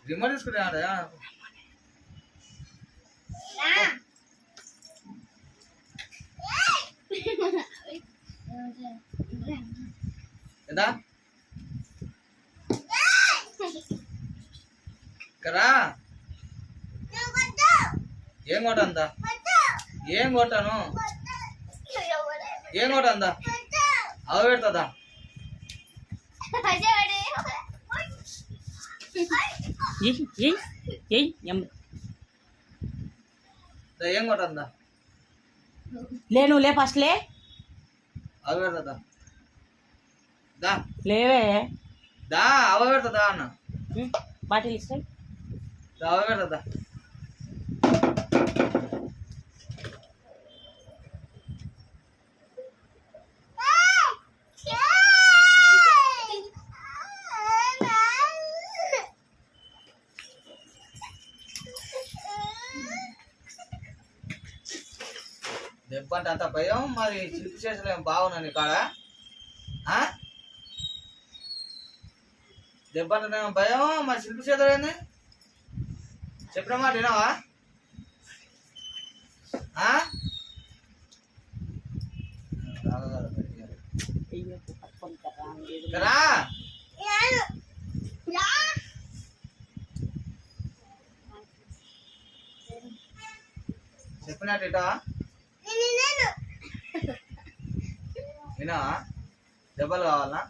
remote తీసుకుంటా కదా కరా ఏం కొట్ట అంతా ఏం కొట్టాను ఏం కొట్ట అంతా అవ పెడతా ఏం కొట్ట అంతా లే నువ్వు లే ఫస్ట్ లే అవ పెడతా దా లేవే దా అవ పెడతా అన్న బాటిల్ ఇస్తాయి అవ పెడతా దెబ్బ అంటే అంత భయం మరి చిలిపి చేసలేం బాగున్నా నీ కాడ దెబ్బ అంటే భయం మరి శిల్పి చేతులేంది చెప్పిన మాట వినావా చెప్పినట్టు వినా దెబ్బలు కావాలనా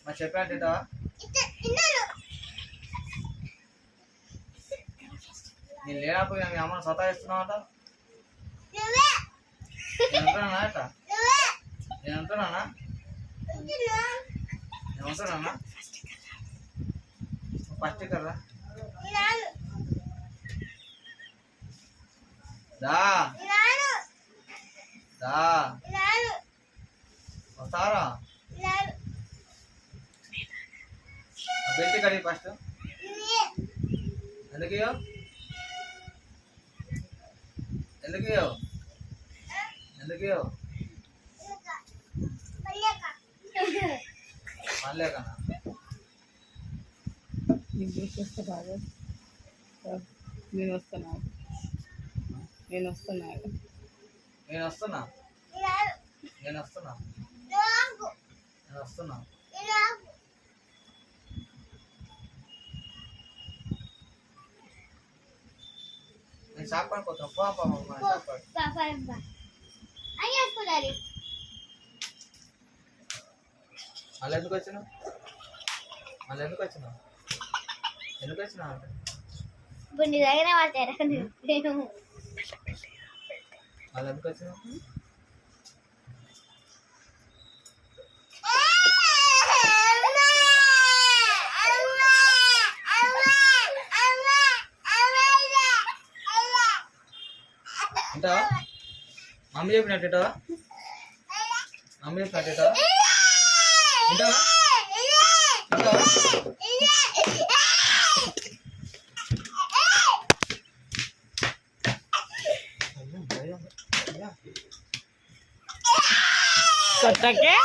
మరి చెప్పినట్టు నేను లేనప్పుడు మీ అమ్మను సతాయిస్తున్నావట నేను అంటున్నానా అట నేను అంటున్నానా ఫస్ట్ కర్రా దా దా వస్తారా బెల్ట్ కడిగి ఫస్ట్ ఎందుకు మళ్ళీ కన్నా నేను వస్తున్నా నేను షాప్ పడిపోతాం మళ్ళీ ఎందుకు వచ్చినావు ఇప్పుడు నీ దగ్గర పడతారా నేను మళ్ళీ ఎందుకు వచ్చినావు ఉంటావా మమ్మీ చెప్పినట్టు ఉంటావా కొట్టకే